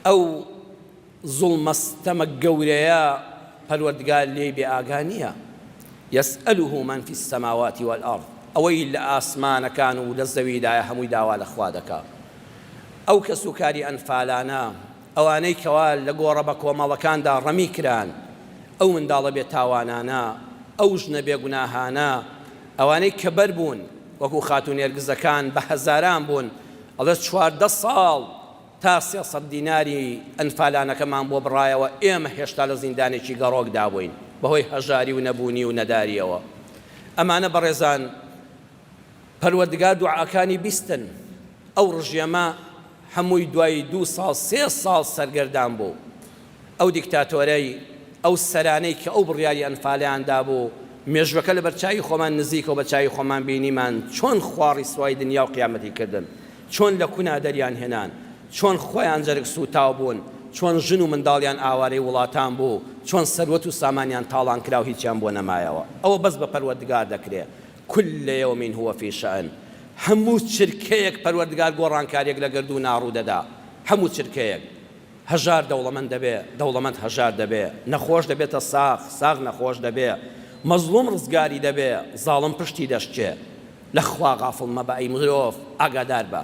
ئەو زوڵمەستەمە گەورەیە پەروەردگار لێی بێ ئاگا نییە. يسأله من في السماوات والأرض ئەوەی لە ئاسمانەکان و لە زەویدایە هەمووی داوا لە خوا دەکا. ئەو کەس و کاری ئەنفالانە ئەوانەی کەوا لە گۆڕە بە کۆمەڵەکاندا ڕەمی کران، ئەو منداڵە بێ تاوانانە، ئەو ژنە بێ گوناهانە، ئەوانەی کە بەر بوون وەکو خاتون هێرگزەکان بە هەزاران بوون، ئەڵێ 14 ساڵ تا 300 دیناری ئەنفالانەکەمان بۆ بڕایەوە، ئێمە هێشتا لە زیندانێکی گەڕۆکدا بووین بەهۆی هەژاری و نەبوونی و نەداریەوە. ئەمانە بەڕێزان پەروەردگار دوعاکانی بیستن. ئەو ڕژێمە هەمووی دوای 2 ساڵ 3 ساڵ سەرگەردان بوو. ئەو دیکتاتۆرەی ئەو سەرانەی کە ئەو بڕیاری ئەنفالیاندا بوو، مێژوەکە لە بەرچاوی خۆمان نزیکە و بەچاوی خۆمان بینیمان چۆن خوا ڕیسوای دنیا و قیامەتی کردن، چۆن لە کونا دەریان هێنان، چۆن خۆیان جەرگ سوتاو بوون، چۆن ژن و منداڵیان ئاوارەی وڵاتان بوو، چۆن سەروەت و سامانیان تاڵان کرا و هیچیان بۆ نەمایەوە. ئەوە بەس بە پەروەردگار دەکرێت. كل يوم هو في شأن. هەموو چرکەیەک پەروەردگار گۆڕانکاریەک لە گردوو ناڕوو دەدا. هەموو چرکەیەک هەژار دەوڵەمەند دەبێ، دەوڵەمەند هەژار دەبێ، نەخۆش دەبێتە ساغ، ساغ نەخۆش دەبێ، مەزلوم ڕزگاری دەبێ، زاڵم پشتی دەشتێ. لە خوا غافڵ مەبە ئەی مرۆڤ، ئاگادار بە